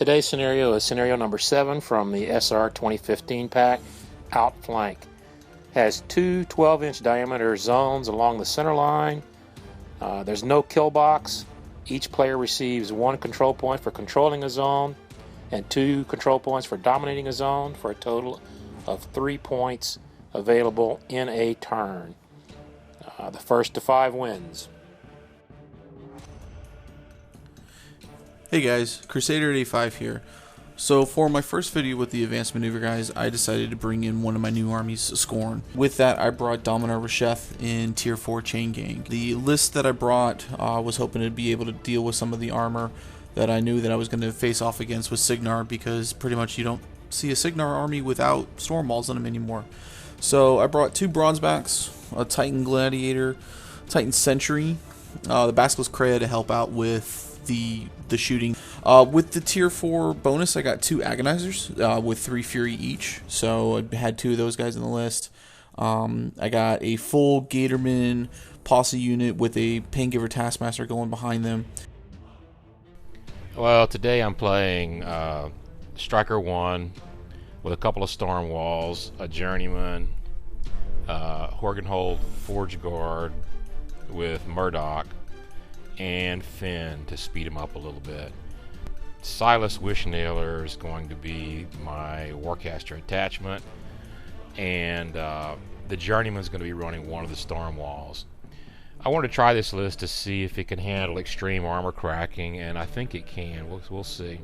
Today's scenario is scenario number 7 from the SR 2015 pack, Outflank. Has two 12-inch diameter zones along the center line. There's no kill box. Each player receives 1 control point for controlling a zone and 2 control points for dominating a zone, for a total of 3 points available in a turn. The first to 5 wins. Hey guys, Crusader85 here. So for my first video with the advanced maneuver guys, I decided to bring in one of my new armies, Skorne. With that, I brought Dominar Rasheth in Tier 4 Chain Gang. The list that I brought was hoping to be able to deal with some of the armor that I knew that I was going to face off against with Cygnar, because pretty much you don't see a Cygnar army without Stormwalls on them anymore. So I brought 2 Bronzebacks, a Titan Gladiator, Titan Sentry, the Basilisk Krea to help out with the shooting. With the tier 4 bonus, I got 2 Agonizers with 3 Fury each, so I had 2 of those guys on the list. I got a full Gatorman Posse unit with a Paingiver Task Master going behind them. Well, today I'm playing Striker 1 with a couple of Stormwalls, a Journeyman, Horgenhold Forge Guard with Murdoch, and Finn to speed him up a little bit. Sylys Wyshnalyrr is going to be my Warcaster attachment, and the Journeyman is going to be running one of the Stormwalls. I want to try this list to see if it can handle extreme armor cracking, and I think it can. We'll see.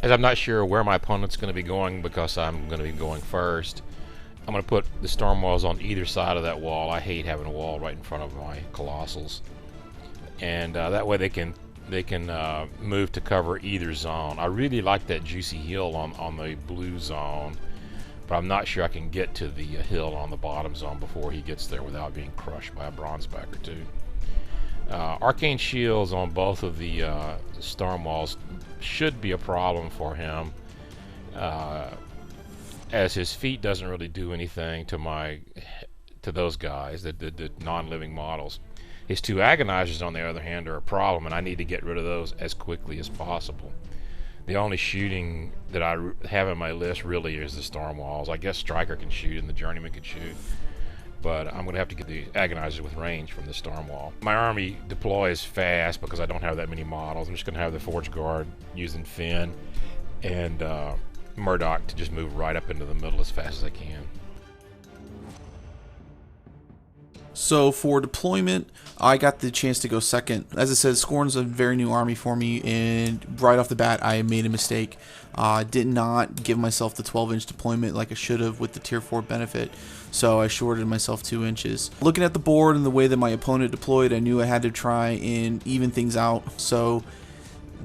As I'm not sure where my opponent's going to be going because I'm going to be going first, I'm going to put the Stormwalls on either side of that wall. I hate having a wall right in front of my Colossals. And that way they can move to cover either zone. I really like that juicy hill on the blue zone, but I'm not sure I can get to the hill on the bottom zone before he gets there without being crushed by a Bronzeback or 2. Arcane shields on both of the Stormwalls should be a problem for him, as his feet doesn't really do anything to those guys, the non-living models. His 2 Agonizers, on the other hand, are a problem, and I need to get rid of those as quickly as possible. The only shooting that I have on my list really is the Stormwalls. I guess Striker can shoot and the Journeyman can shoot, but I'm going to have to get the Agonizers with range from the Stormwall. My army deploys fast because I don't have that many models. I'm just going to have the Forge Guard using Finn and Murdoch to just move right up into the middle as fast as I can. So for deployment, I got the chance to go second. As I said, Skorne's a very new army for me, and right off the bat, I made a mistake. Did not give myself the 12-inch deployment like I should have with the tier 4 benefit, so I shorted myself 2 inches. Looking at the board and the way that my opponent deployed, I knew I had to try and even things out, so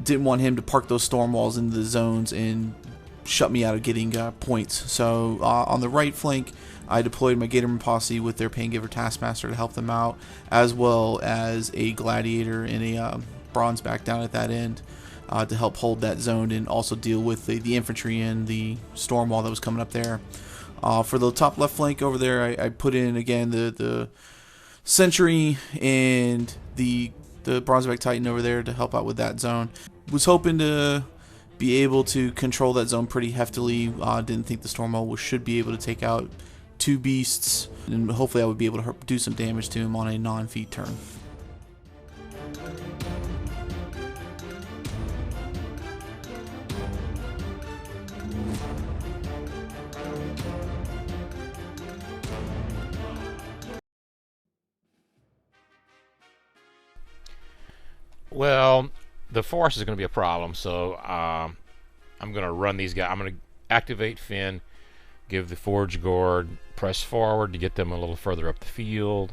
didn't want him to park those Stormwalls into the zones and shut me out of getting points. So on the right flank, I deployed my Gatorman Posse with their Paingiver Task Master to help them out, as well as a Gladiator and a Bronzeback down at that end to help hold that zone and also deal with the infantry and the Stormwall that was coming up there. For the top left flank over there, I put in again the Sentry and the Bronzeback Titan over there to help out with that zone. Was hoping to be able to control that zone pretty heftily. Didn't think the Stormwall should be able to take out 2 beasts, and hopefully I would be able to do some damage to him on a non-feed turn. Well, the force is going to be a problem, so I'm going to run these guys. I'm going to activate Finn, give the Forge Guard, press forward to get them a little further up the field,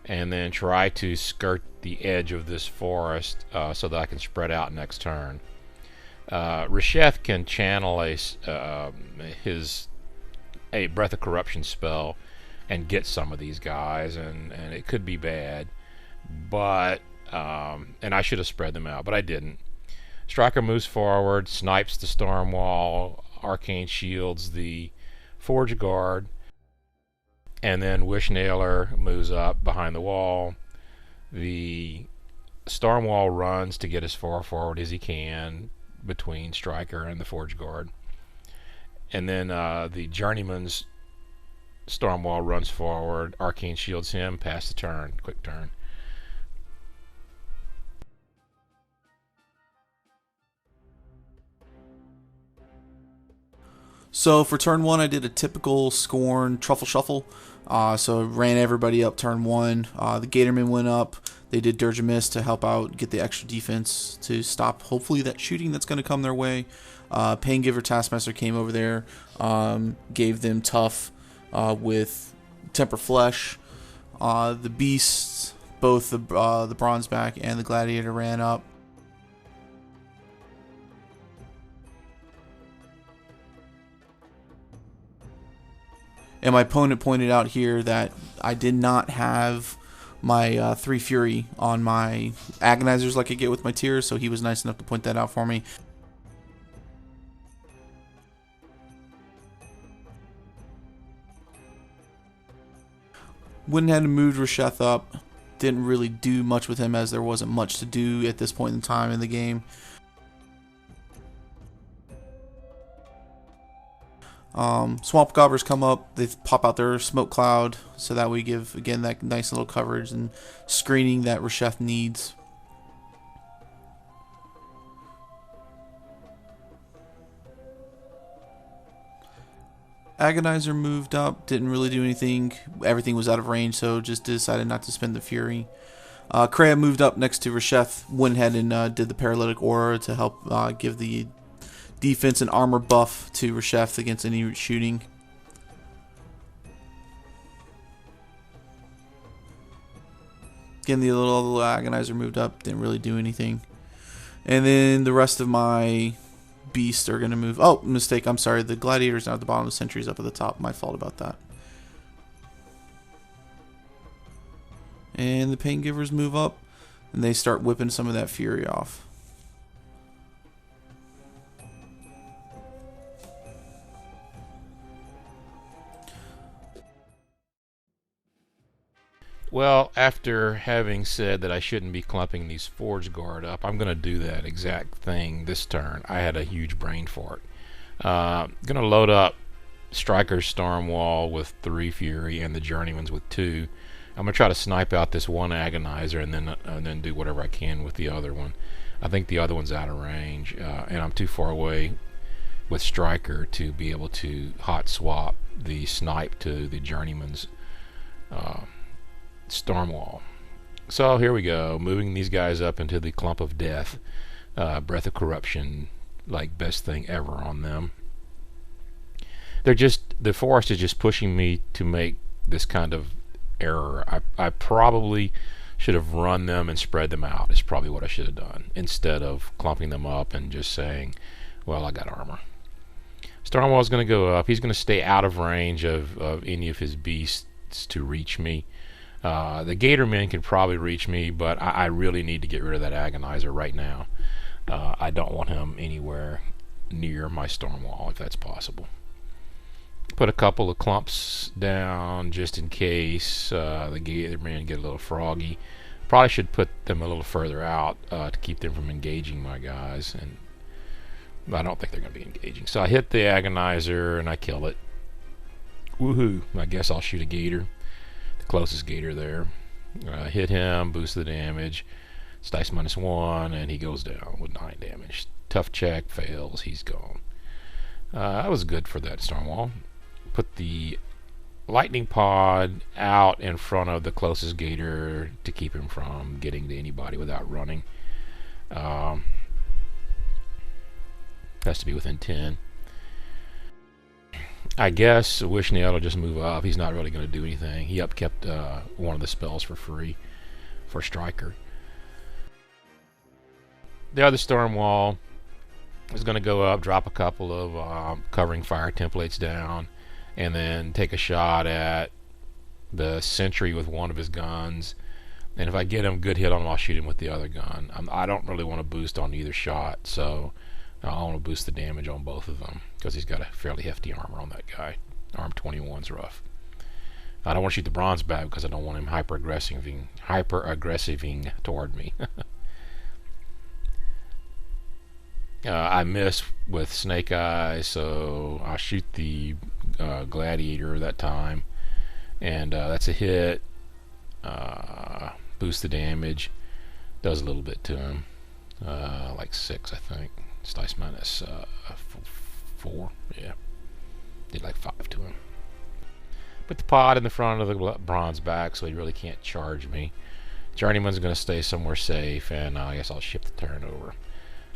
and then try to skirt the edge of this forest so that I can spread out next turn. Rasheth can channel a Breath of Corruption spell and get some of these guys, and it could be bad, but and I should have spread them out, but I didn't. Striker moves forward, snipes the Stormwall, arcane shields the Forge Guard, and then Wyshnalyrr moves up behind the wall. The Stormwall runs to get as far forward as he can between Striker and the Forge Guard. And then the Journeyman's Stormwall runs forward, Arcane shields him, pass the turn, quick turn. So for turn 1, I did a typical Skorne truffle shuffle. So ran everybody up turn 1. The Gatorman went up. They did Dirge of Mist to help out, get the extra defense to stop, hopefully, that shooting that's going to come their way. Paingiver Task Master came over there, gave them tough with Temper Flesh. The Beasts, both the Bronzeback and the Gladiator ran up. And my opponent pointed out here that I did not have my 3 Fury on my Agonizers like I get with my tiers, so he was nice enough to point that out for me. Went ahead and moved Rasheth up. Didn't really do much with him as there wasn't much to do at this point in time in the game. Swamp Gobbers come up, they pop out their smoke cloud, so that we give, again, that nice little coverage and screening that Rasheth needs. Agonizer moved up, didn't really do anything, everything was out of range, so just decided not to spend the Fury. Krea moved up next to Rasheth, went ahead and did the Paralytic Aura to help give the defense and armor buff to Rasheth against any shooting. Again, the little Agonizer moved up, didn't really do anything. And then the rest of my beasts are going to move. Oh, mistake, I'm sorry. The Gladiator's not at the bottom, the Sentry's up at the top. My fault about that. And the Paingivers move up, and they start whipping some of that Fury off. Well, after having said that I shouldn't be clumping these Forge Guard up, I'm going to do that exact thing this turn. I had a huge brain fart. Going to load up Striker's Stormwall with 3 Fury and the Journeyman's with 2. I'm going to try to snipe out this one Agonizer and then do whatever I can with the other one. I think the other one's out of range, and I'm too far away with Striker to be able to hot swap the snipe to the Journeyman's Stormwall. So here we go, moving these guys up into the clump of death. Breath of Corruption, like best thing ever on them. They're just, the forest is just pushing me to make this kind of error. I probably should have run them and spread them out, is probably what I should have done, instead of clumping them up and just saying, well, I got armor. Stormwall's going to go up. He's going to stay out of range of any of his beasts to reach me. The Gatorman can probably reach me, but I really need to get rid of that Agonizer right now. I don't want him anywhere near my Stormwall, if that's possible. Put a couple of clumps down just in case the Gatorman get a little froggy. Probably should put them a little further out to keep them from engaging my guys, and I don't think they're going to be engaging. So I hit the Agonizer and I kill it. Woohoo! I guess I'll shoot a Gator. Closest Gator there. Hit him, boost the damage. It's dice -1, and he goes down with 9 damage. Tough check, fails, he's gone. That was good for that Stormwall. Put the lightning pod out in front of the closest Gator to keep him from getting to anybody without running. Has to be within 10. I guess Wyshnalyrr will just move up. He's not really going to do anything. He upkept one of the spells for free for Striker. The other Stormwall is going to go up, drop a couple of covering fire templates down, and then take a shot at the Sentry with one of his guns. And if I get him a good hit on him, I'll shoot him with the other gun. I don't really want to boost on either shot, so I want to boost the damage on both of them because he's got a fairly hefty armor on that guy. Arm 21's rough. I don't want to shoot the Bronzeback because I don't want him hyper aggressiving toward me. I miss with Snake Eyes, so I shoot the Gladiator that time, and that's a hit. Boosts the damage, does a little bit to him, like 6, I think. It's dice minus 4, yeah. Did like 5 to him. Put the pod in the front of the Bronzeback, so he really can't charge me. Journeyman's going to stay somewhere safe, and I guess I'll ship the turn over.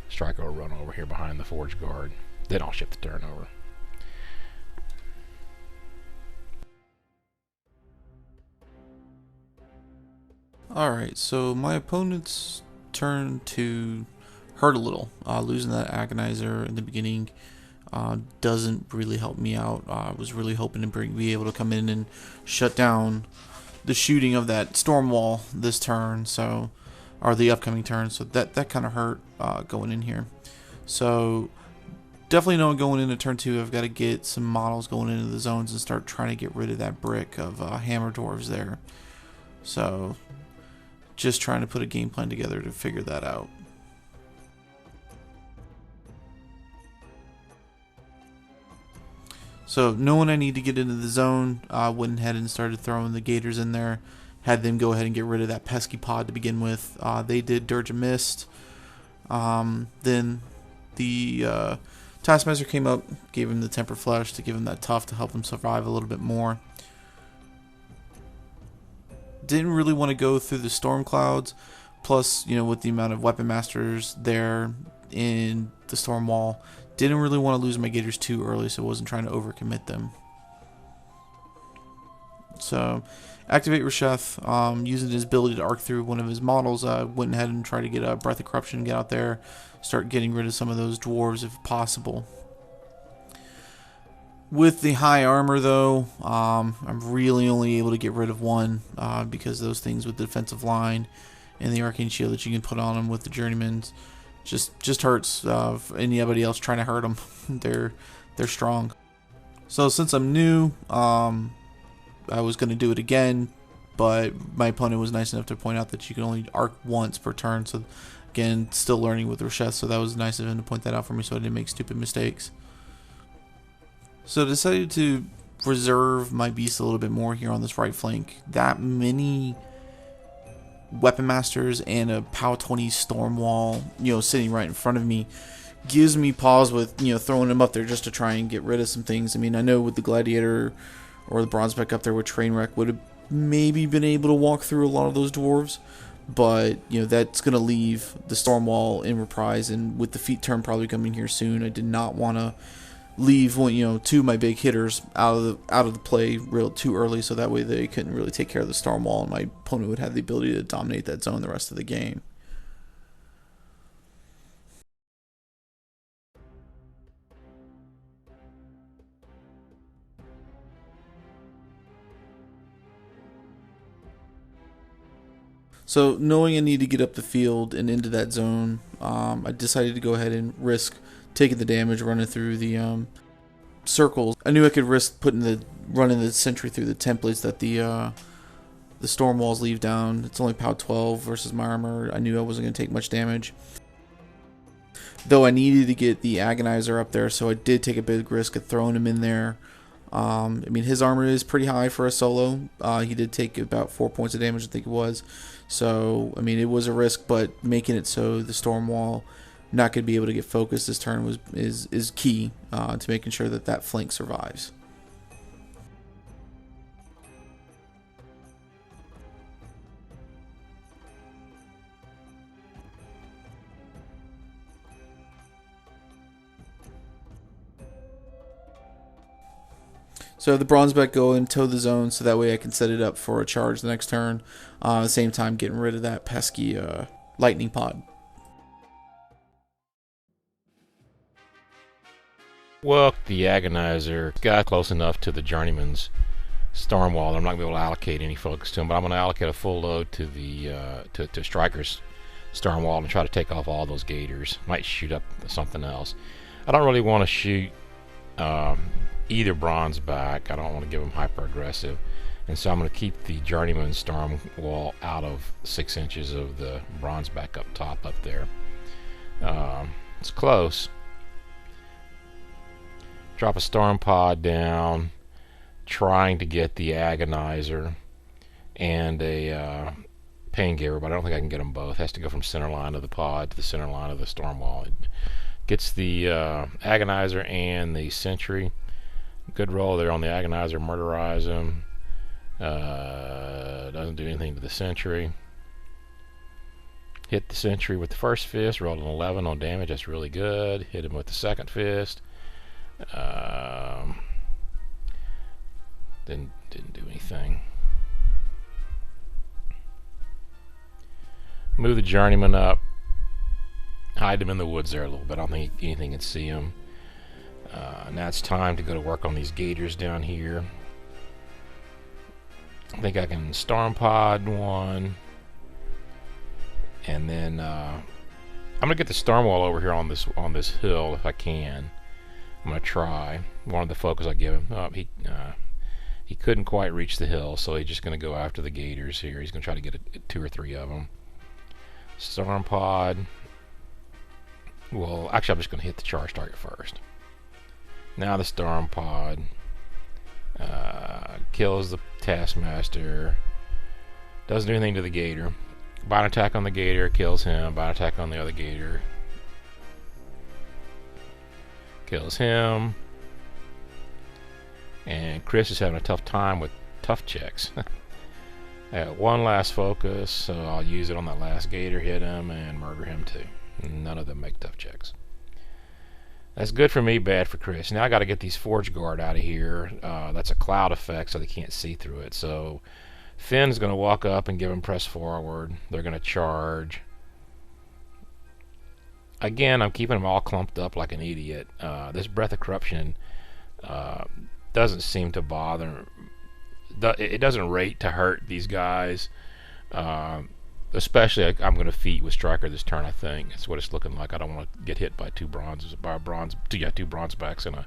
Striker will run over here behind the Forge Guard. Then I'll ship the turn over. Alright, so my opponent's turn to hurt a little. Losing that Agonizer in the beginning doesn't really help me out. I was really hoping to be able to come in and shut down the shooting of that Stormwall this turn, so, or the upcoming turn, so that kind of hurt going in here. So definitely knowing going into turn 2, I've got to get some models going into the zones and start trying to get rid of that brick of hammer dwarves there. So just trying to put a game plan together to figure that out. So knowing I need to get into the zone, I went ahead and started throwing the Gators in there. Had them go ahead and get rid of that pesky pod to begin with. They did Dirge of Mist. Then the Taskmaster came up, gave him the Temper Flesh to give him that tough to help him survive a little bit more. Didn't really want to go through the Storm Clouds. Plus, you know, with the amount of Weapon Masters there in the Stormwall, didn't really want to lose my Gators too early, so I wasn't trying to overcommit them. So, activate Rasheth, using his ability to arc through one of his models, went ahead and tried to get a Breath of Corruption, get out there, start getting rid of some of those dwarves if possible. With the high armor though, I'm really only able to get rid of one, because those things with the defensive line and the Arcane Shield that you can put on them with the Journeymans just hurts anybody else trying to hurt them. They're strong. So since I'm new, I was going to do it again, but my opponent was nice enough to point out that you can only arc once per turn. So again, still learning with Rasheth, so that was nice of him to point that out for me so I didn't make stupid mistakes. So I decided to reserve my beast a little bit more here on this right flank. That many Weapon Masters and a POW 20 Stormwall, you know, sitting right in front of me gives me pause with, you know, throwing them up there just to try and get rid of some things. I mean, I know with the Gladiator or the Bronzeback up there with Trainwreck would have maybe been able to walk through a lot of those dwarves, but, you know, that's going to leave the Stormwall in reprise, and with the feat turn probably coming here soon, I did not want to leave one, you know, 2 of my big hitters out of the play real too early, so that way they couldn't really take care of the Stormwall, and my opponent would have the ability to dominate that zone the rest of the game. So knowing I need to get up the field and into that zone, I decided to go ahead and risk taking the damage, running through the circles. I knew I could risk running the Sentry through the templates that the storm walls leave down. It's only POW 12 versus my armor. I knew I wasn't going to take much damage, though I needed to get the Agonizer up there, so I did take a big risk of throwing him in there. I mean, his armor is pretty high for a solo. He did take about 4 points of damage, I think it was. So, I mean, it was a risk, but making it so the Stormwall not going to be able to get focused this turn is key to making sure that that flank survives. So the Bronzeback go and toe the zone, so that way I can set it up for a charge the next turn. At the same time, getting rid of that pesky lightning pod. Well, the Agonizer got close enough to the Journeyman's Stormwall. I'm not going to be able to allocate any focus to him, but I'm going to allocate a full load to the to Striker's Stormwall and try to take off all those Gators. Might shoot up something else. I don't really want to shoot either Bronzeback. I don't want to give him hyper aggressive, and so I'm going to keep the Journeyman Stormwall out of 6 inches of the Bronzeback up top up there. It's close. Drop a Storm Pod down, trying to get the Agonizer and a Paingiver, but I don't think I can get them both. It has to go from center line of the pod to the center line of the Stormwall. It gets the Agonizer and the Sentry. Good roll there on the Agonizer, murderize him. Doesn't do anything to the Sentry. Hit the Sentry with the first fist, rolled an 11 on damage, that's really good. Hit him with the second fist. Didn't do anything. Move the Journeyman up. Hide him in the woods there a little bit. I don't think anything can see him. Now it's time to go to work on these Gators down here. I think I can Storm Pod one. And then I'm gonna get the Stormwall over here on this hill if I can. I'm gonna try. One of the focus I give him. Oh, he couldn't quite reach the hill, so he's just gonna go after the Gators here. He's gonna try to get 2 or 3 of them. Storm Pod. Well, actually, I'm just gonna hit the charge target first. Now the Storm Pod kills the Task Master. Doesn't do anything to the Gator. Bite attack on the Gator, kills him. Bite attack on the other Gator, kills him. And Chris is having a tough time with tough checks. I got one last focus, so I'll use it on that last Gator, hit him, and murder him too. None of them make tough checks. That's good for me, bad for Chris. Now I got to get these Forge Guard out of here. That's a cloud effect, so they can't see through it. So Finn's going to walk up and give him press forward. They're going to charge. Again, I'm keeping them all clumped up like an idiot. This Breath of Corruption doesn't seem to bother. It doesn't rate to hurt these guys. Especially, I'm going to feat with Striker this turn. I think that's what it's looking like. I don't want to get hit by two Bronzebacks and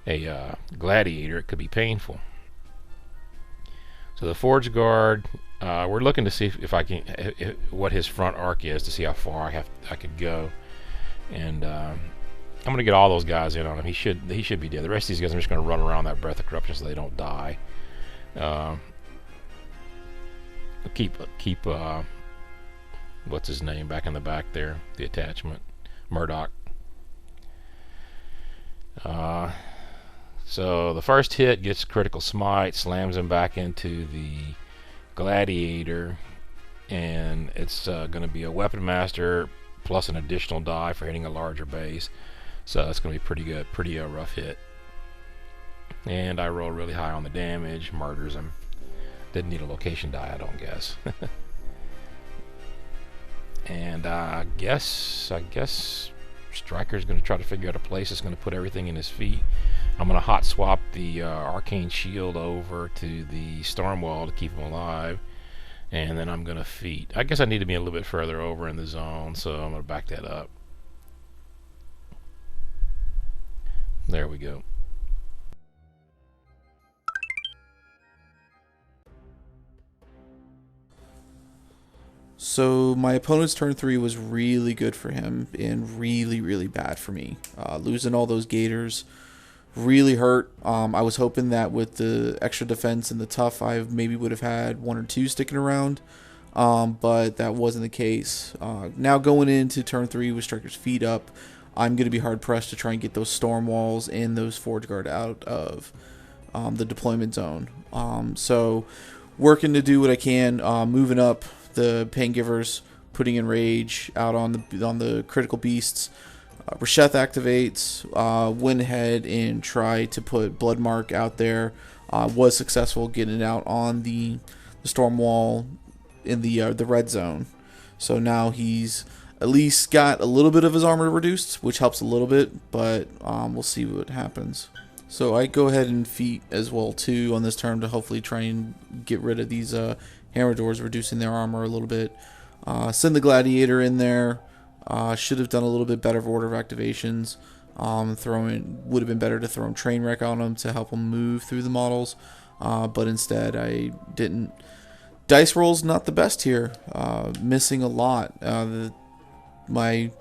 a Gladiator. It could be painful. So the Forge Guard, we're looking to see if I can what his front arc is to see how far I could go, and I'm going to get all those guys in on him. He should be dead. The rest of these guys, I'm just going to run around that Breath of Corruption so they don't die. Keep what's his name back in the back there, the attachment, Murdoch. So the first hit gets critical smite, slams him back into the Gladiator, and it's going to be a Weapon Master plus an additional die for hitting a larger base. So it's going to be pretty good, pretty rough hit. And I roll really high on the damage, murders him. Didn't need a location die, I don't guess. And I guess Striker's going to try to figure out a place that's going to put everything in his feet. I'm going to hot swap the Arcane Shield over to the Stormwall to keep him alive. And then I'm going to feat. I guess I need to be a little bit further over in the zone, so I'm going to back that up. There we go. So my opponent's turn 3 was really good for him and really, really bad for me. Losing all those Gators really hurt. I was hoping that with the extra defense and the tough, I maybe would have had 1 or 2 sticking around, but that wasn't the case. Now going into turn 3 with Striker's feet up, I'm going to be hard-pressed to try and get those Storm Walls and those Forge Guard out of the deployment zone. So working to do what I can, moving up the Paingivers, putting in Rage out on the critical beasts. Rasheth activates, went ahead and tried to put Bloodmark out there. Was successful getting it out on the Stormwall in the red zone. So now he's at least got a little bit of his armor reduced, which helps a little bit, but we'll see what happens. So I go ahead and feat as well too on this turn to hopefully try and get rid of these Hammer Doors, reducing their armor a little bit. Send the Gladiator in there. Should have done a little bit better of order of activations. Would have been better to throw Trainwreck on them to help them move through the models, but instead I didn't. Dice roll's not the best here. Missing a lot. My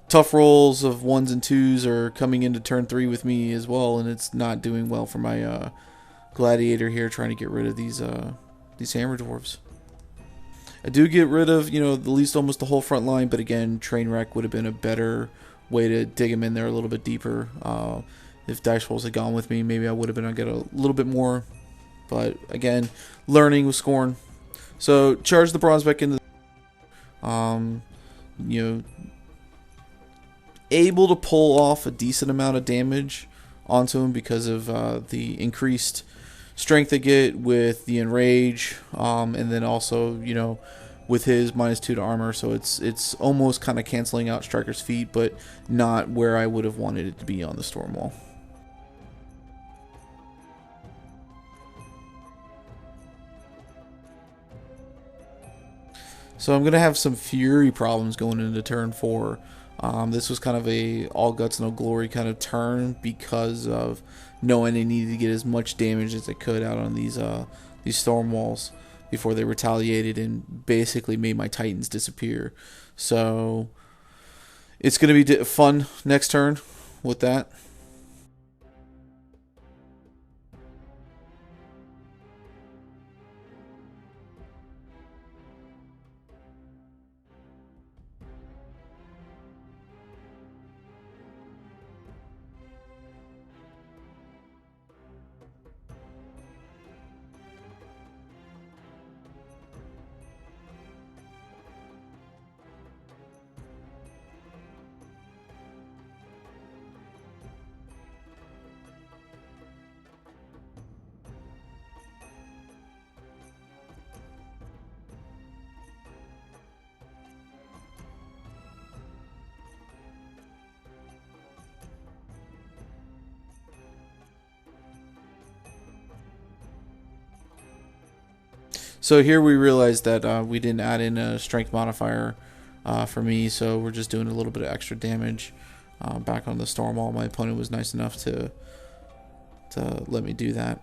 tough rolls of 1s and 2s are coming into turn 3 with me as well, and it's not doing well for my Gladiator here, trying to get rid of these Hammer Dwarves. I do get rid of, at least almost the whole front line, but again, Trainwreck would have been a better way to dig him in there a little bit deeper. If Dice Rolls had gone with me, maybe I would have been able to get a little bit more. But again, learning with Skorne. So charge the Bronzeback into able to pull off a decent amount of damage onto him because of the increased strength they get with the Enrage, and then also, with his -2 to armor, so it's almost kind of canceling out Striker's feat, but not where I would have wanted it to be on the Stormwall. So I'm going to have some Fury problems going into turn 4. This was kind of a all guts no glory kind of turn because of knowing they needed to get as much damage as they could out on these Stormwalls before they retaliated and basically made my Titans disappear. So it's going to be fun next turn with that. So here we realized that we didn't add in a strength modifier for me, so we're just doing a little bit of extra damage back on the Stormwall. My opponent was nice enough to let me do that.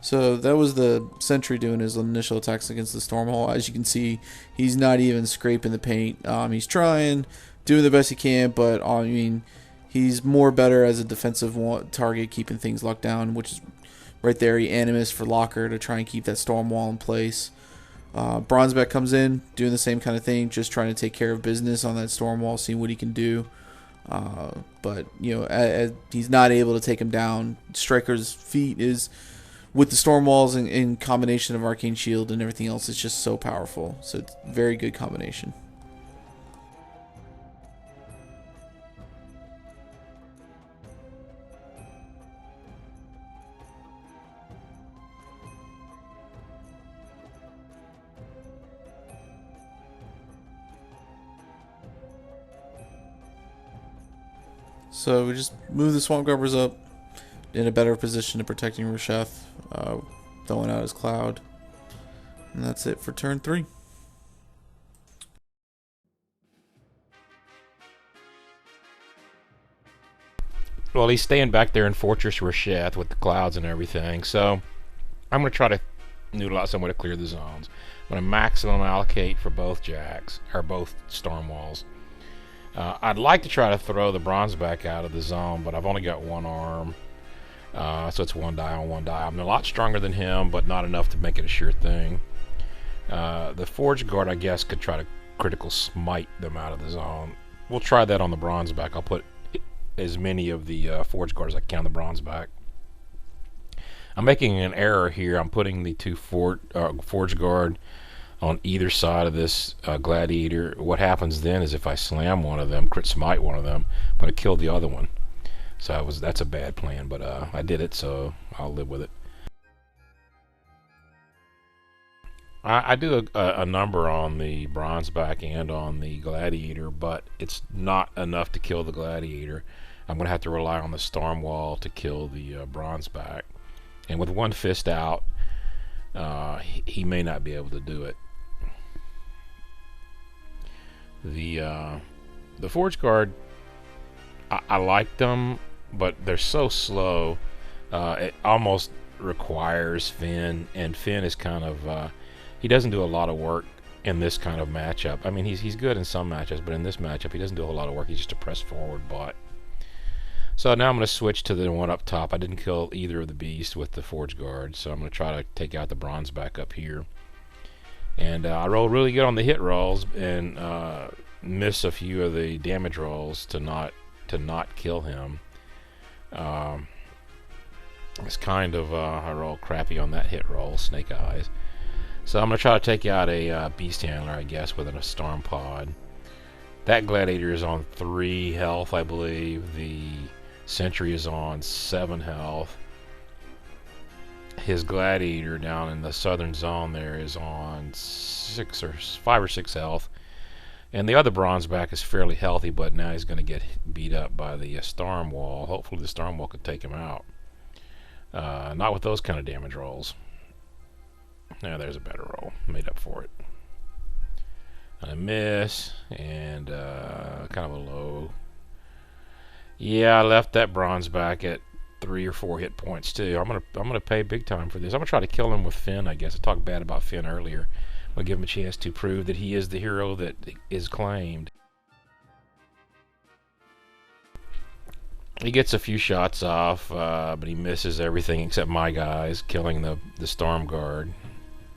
So that was the Sentry doing his initial attacks against the Stormwall. As you can see, he's not even scraping the paint. He's trying, doing the best he can, but he's more better as a defensive target, keeping things locked down, which is right there. He Animus for Locker to try and keep that Stormwall in place. Bronzeback comes in, doing the same kind of thing, just trying to take care of business on that Stormwall, seeing what he can do. But he's not able to take him down. Striker's feat is, with the Stormwalls in combination of Arcane Shield and everything else, it's just so powerful. So it's a very good combination. So we just move the Swamp Gobbers up in a better position to protecting Rasheth, throwing out his cloud. And that's it for turn 3. Well, he's staying back there in Fortress Rasheth with the clouds and everything, so I'm going to try to noodle out some way to clear the zones. I'm going to maximum allocate for both jacks, or both Stormwalls. I'd like to try to throw the Bronzeback out of the zone, but I've only got one arm. So it's one die on one die. I'm a lot stronger than him, but not enough to make it a sure thing. The Forge Guard, I guess, could try to critical smite them out of the zone. We'll try that on the Bronzeback. I'll put as many of the Forge Guard as I can on the Bronzeback. I'm making an error here. I'm putting the two Forge Guard on either side of this Gladiator. What happens then is if I slam one of them, crit smite one of them, I'm going to kill the other one. So that's a bad plan, but I did it, so I'll live with it. I do a number on the Bronzeback and on the Gladiator, but it's not enough to kill the Gladiator. I'm going to have to rely on the Stormwall to kill the Bronzeback. and with one fist out, he may not be able to do it. The Forge Guard, I like them, but they're so slow. It almost requires Finn, and Finn is kind of he doesn't do a lot of work in this kind of matchup. I mean, he's good in some matchups, but in this matchup he doesn't do a whole lot of work. He's just a press forward bot. So now I'm going to switch to the one up top. I didn't kill either of the beasts with the Forge Guard, so I'm going to try to take out the Bronzeback up here. And I rolled really good on the hit rolls and miss a few of the damage rolls to not kill him. It's kind of I rolled crappy on that hit roll, Snake Eyes. So I'm going to try to take out a Beast Handler, I guess, with a Storm Pod. That Gladiator is on 3 health, I believe. The Sentry is on 7 health. His Gladiator down in the southern zone there is on 5 or 6 health. And the other Bronzeback is fairly healthy, but now he's going to get beat up by the Stormwall. Hopefully the Stormwall could take him out. Not with those kind of damage rolls. Now there's a better roll. Made up for it. And a miss. And kind of a low. Yeah, I left that Bronzeback at 3 or 4 hit points too. I'm gonna pay big time for this. I'm gonna try to kill him with Finn, I guess. I talked bad about Finn earlier. I'm gonna give him a chance to prove that he is the hero that is claimed. He gets a few shots off, but he misses everything except my guys, killing the Storm Guard,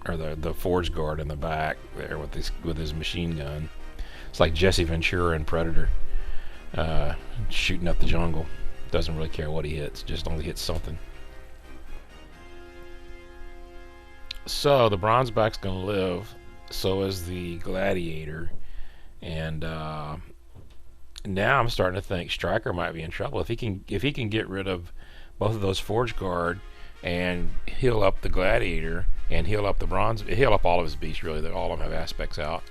or the Forge Guard in the back there with his machine gun. It's like Jesse Ventura in Predator, shooting up the jungle. Doesn't really care what he hits, just only hits something. So the Bronzeback's gonna live. So is the Gladiator, and now I'm starting to think Stryker might be in trouble if he can get rid of both of those Forge Guard and heal up the Gladiator and heal up all of his beasts. Really, all of them have aspects out.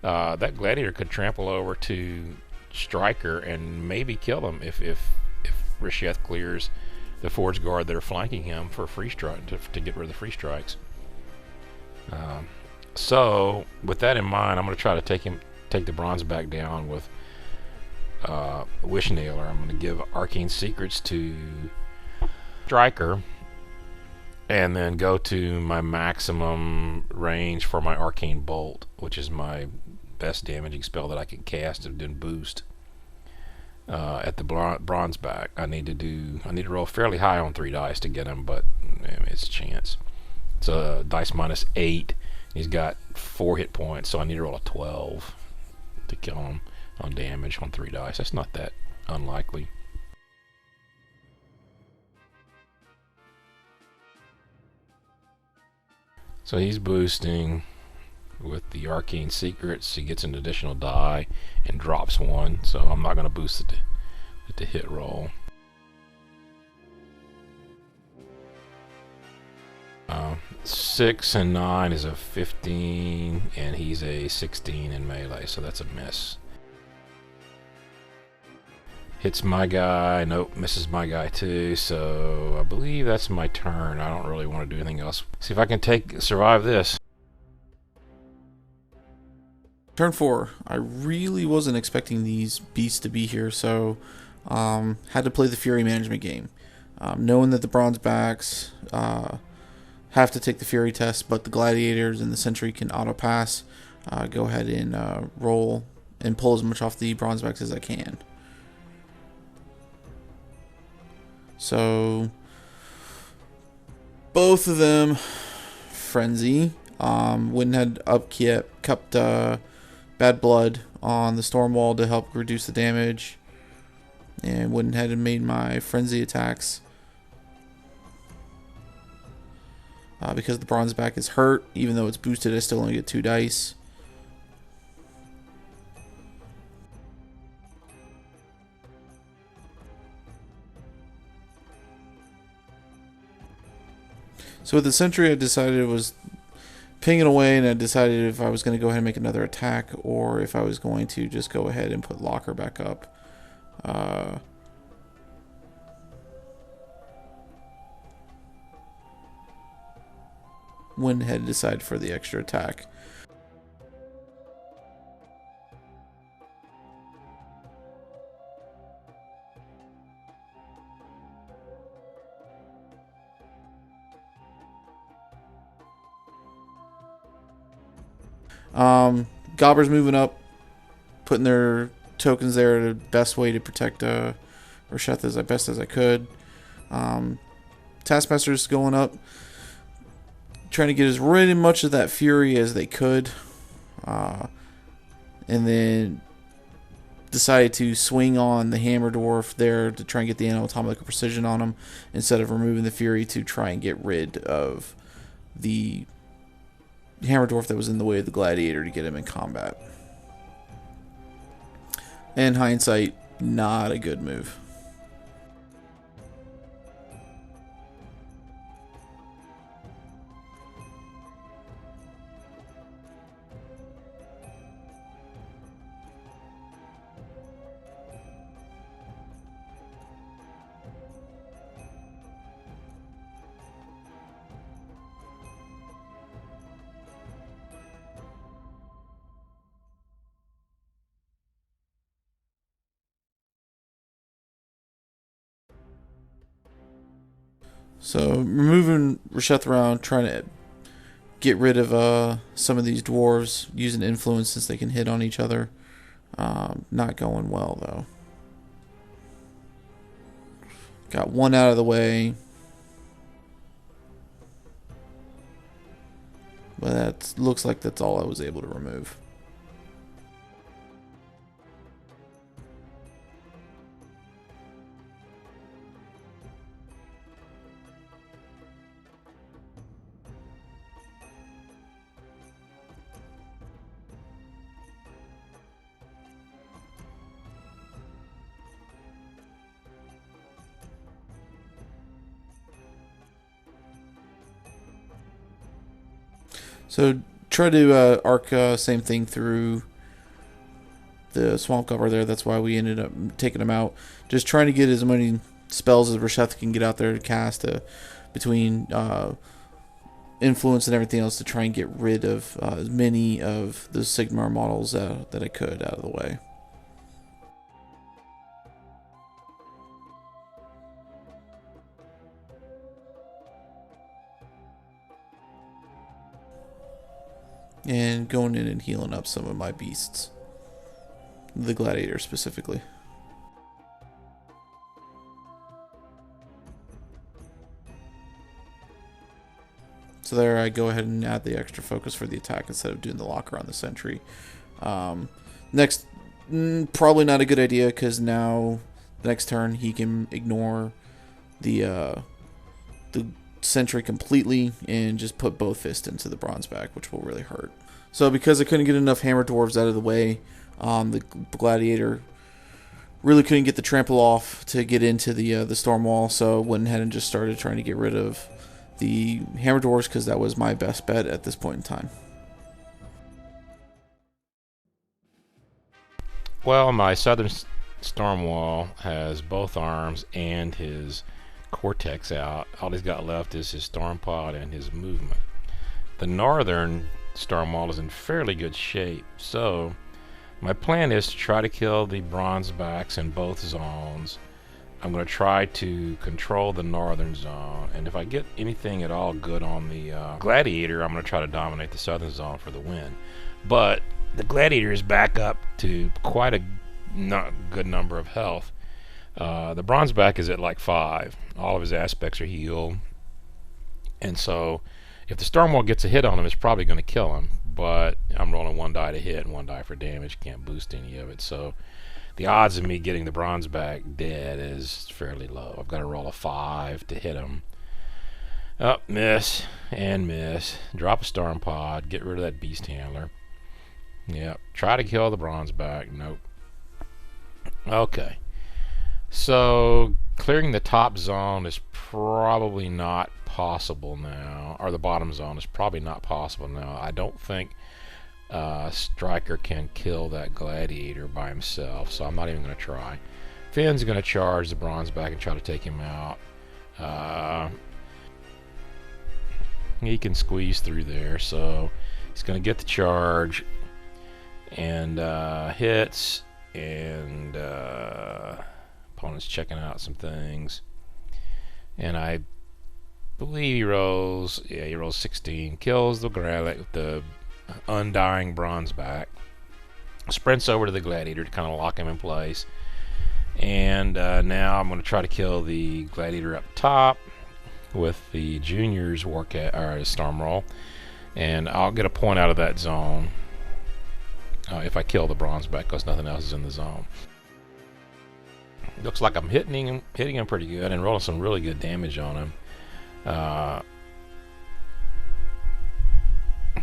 That Gladiator could trample over to Stryker and maybe kill him if Rasheth clears the Forge Guard that are flanking him for free strike to get rid of the free strikes. So with that in mind, I'm going to try to take the Bronzeback down with Wyshnalyrr. I'm going to give Arcane Secrets to Stryker, and then go to my maximum range for my Arcane Bolt, which is my best damaging spell that I can cast and then boost. At the Bronzeback, I need to roll fairly high on 3 dice to get him, but it's a chance. It's a dice minus 8. He's got 4 hit points, so I need to roll a 12 to kill him on damage on 3 dice. That's not that unlikely. So he's boosting with the Arcane Secrets. He gets an additional die and drops 1, so I'm not going to boost it with the hit roll. 6 and 9 is a 15, and he's a 16 in melee, so that's a miss. Hits my guy. Nope, misses my guy too. So I believe that's my turn. I don't really want to do anything else. See if I can survive this. Turn 4. I really wasn't expecting these beasts to be here, so had to play the Fury management game. Knowing that the Bronzebacks have to take the Fury test, but the Gladiators and the Sentry can auto pass, go ahead and roll and pull as much off the Bronzebacks as I can. So both of them frenzy. Wouldn't had kept Bad Blood on the Stormwall to help reduce the damage, and wouldn't had made my frenzy attacks because the Bronzeback is hurt. Even though it's boosted, I still only get 2 dice. So with the Sentry, I decided it was pinging away, and I decided if I was going to go ahead and make another attack, or if I was going to just go ahead and put Locker back up. went ahead and decided for the extra attack. Gobbers moving up, putting their tokens there the best way to protect Rasheth as best as I could. Taskmaster's going up, trying to get as rid of much of that fury as they could, and then decided to swing on the Hammer Dwarf there to try and get the anatomical precision on him instead of removing the fury to try and get rid of the Hammer Dwarf that was in the way of the Gladiator to get him in combat. In hindsight, not a good move. So, removing Rasheth around, trying to get rid of some of these dwarves, using influence since they can hit on each other. Not going well, though. Got one out of the way. But that looks like that's all I was able to remove. So try to arc same thing through the swamp cover there. That's why we ended up taking him out. Just trying to get as many spells as Rasheth can get out there to cast between influence and everything else to try and get rid of as many of the Cygnar models that I could out of the way. And going in and healing up some of my beasts. The Gladiator specifically. So there I go ahead and add the extra focus for the attack instead of doing the locker on the Sentry. Next, probably not a good idea because now the next turn he can ignore the Sentry completely and just put both fists into the Bronzeback, which will really hurt. So because I couldn't get enough Hammer Dwarves out of the way, the Gladiator really couldn't get the trample off to get into the Stormwall, so I went ahead and just started trying to get rid of the Hammer Dwarves because that was my best bet at this point in time. Well, my Southern Stormwall has both arms and his Cortex out. All he's got left is his Storm Pod and his movement. The Northern Stormwall is in fairly good shape, so my plan is to try to kill the Bronzebacks in both zones. I'm going to try to control the Northern zone, and if I get anything at all good on the Gladiator, I'm going to try to dominate the Southern zone for the win. But the Gladiator is back up to quite a not good number of health. The Bronzeback is at like 5. All of his aspects are healed. And so if the Stormwall gets a hit on him, it's probably going to kill him. But I'm rolling 1 die to hit and 1 die for damage. Can't boost any of it. So the odds of me getting the Bronzeback dead is fairly low. I've got to roll a 5 to hit him. Oh, miss and miss. Drop a Storm Pod. Get rid of that Beast Handler. Yep. Try to kill the Bronzeback. Nope. Okay. So clearing the top zone is probably not possible now, or the bottom zone is probably not possible now. I don't think Stryker can kill that Gladiator by himself, so I'm not even going to try. Finn's going to charge the Bronzeback and try to take him out. he can squeeze through there. So he's going to get the charge and hits, and opponent's checking out some things. And I believe he rolls, yeah, he rolls 16, kills the undying Bronzeback, sprints over to the Gladiator to kind of lock him in place. And now I'm going to try to kill the Gladiator up top with the Junior's Stormwall, and I'll get a point out of that zone if I kill the Bronzeback, because nothing else is in the zone. Looks like I'm hitting him pretty good and rolling some really good damage on him.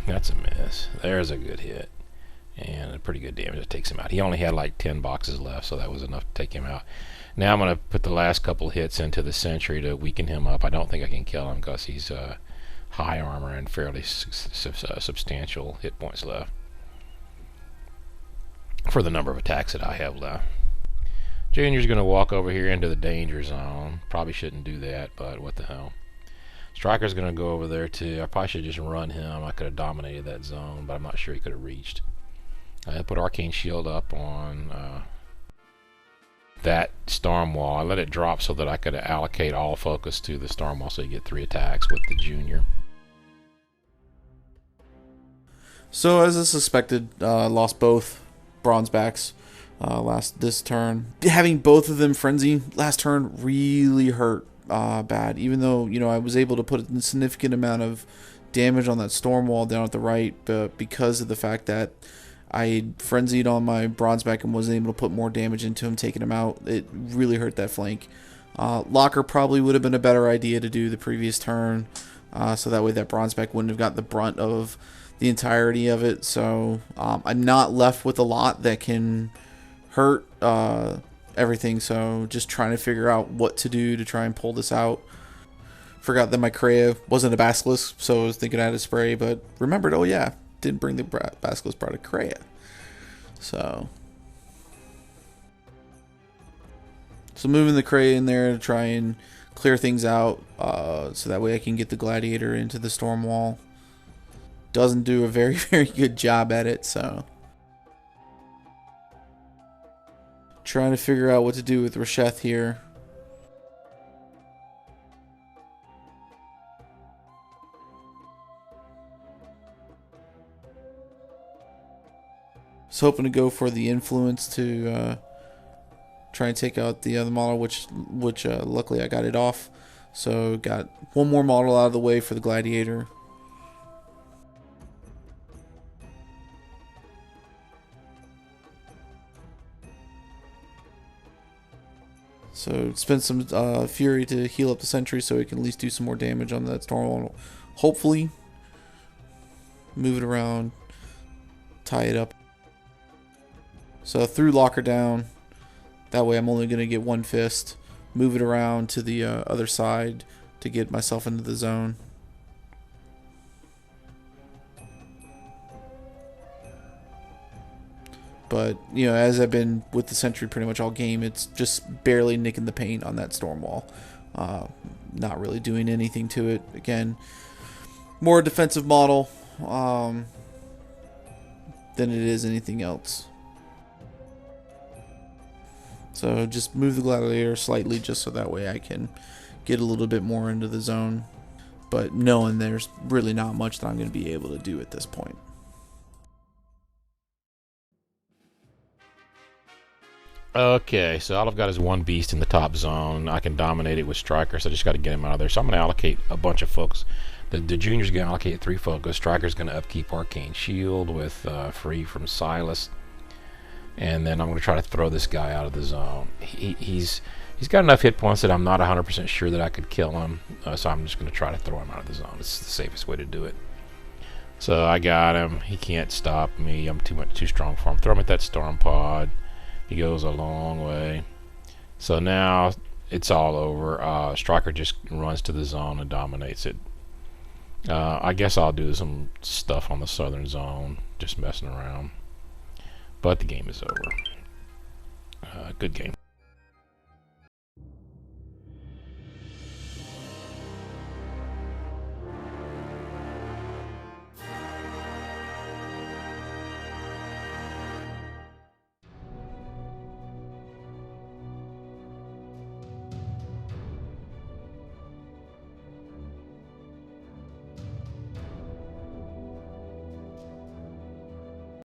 That's a miss. There's a good hit. And a pretty good damage. It takes him out. He only had like 10 boxes left, so that was enough to take him out. Now I'm going to put the last couple hits into the Sentry to weaken him up. I don't think I can kill him because he's high armor and fairly substantial hit points left for the number of attacks that I have left. Junior's going to walk over here into the danger zone. Probably shouldn't do that, but what the hell. Stryker's going to go over there too. I probably should just run him. I could have dominated that zone, but I'm not sure he could have reached. I put Arcane Shield up on that Stormwall. I let it drop so that I could allocate all focus to the Stormwall, so you get 3 attacks with the Junior. So as I suspected, lost both Bronzebacks this turn. Having both of them frenzy last turn really hurt bad. Even though, you know, I was able to put a significant amount of damage on that Stormwall down at the right, but because of the fact that I frenzied on my Bronzeback and wasn't able to put more damage into him, taking him out, it really hurt that flank. Locker probably would have been a better idea to do the previous turn, so that way that Bronzeback wouldn't have got the brunt of the entirety of it. So I'm not left with a lot that can hurt everything, so just trying to figure out what to do to try and pull this out. Forgot that my Krea wasn't a Basilisk, so I was thinking I had a spray, but remembered, oh yeah, didn't bring the Basilisk, brought a Krea. So moving the Krea in there to try and clear things out, so that way I can get the Gladiator into the Stormwall. Doesn't do a very, very good job at it, so trying to figure out what to do with Rasheth here. Was hoping to go for the influence to try and take out the other model, which luckily I got it off. So got one more model out of the way for the Gladiator. So spend some Fury to heal up the Sentry so he can at least do some more damage on that Stormwall. Hopefully move it around, tie it up. So threw Locker down. That way I'm only going to get one fist. Move it around to the other side to get myself into the zone. But, you know, as I've been with the Sentry pretty much all game, it's just barely nicking the paint on that Stormwall. Not really doing anything to it. Again, more defensive model than it is anything else. So just move the Gladiator slightly just so that way I can get a little bit more into the zone. But knowing there's really not much that I'm going to be able to do at this point. Okay, so all I've got is one beast in the top zone. I can dominate it with Stryker, so I just got to get him out of there. So I'm going to allocate a bunch of focus. The Junior's going to allocate 3 focus. Stryker's going to upkeep Arcane Shield with free from Sylys. And then I'm going to try to throw this guy out of the zone. He's got enough hit points that I'm not 100% sure that I could kill him. So I'm just going to try to throw him out of the zone. It's the safest way to do it. So I got him. He can't stop me. I'm too strong for him. Throw him at that Storm Pod. He goes a long way. So now it's all over. Stryker just runs to the zone and dominates it. I guess I'll do some stuff on the southern zone, just messing around. But the game is over. Good game.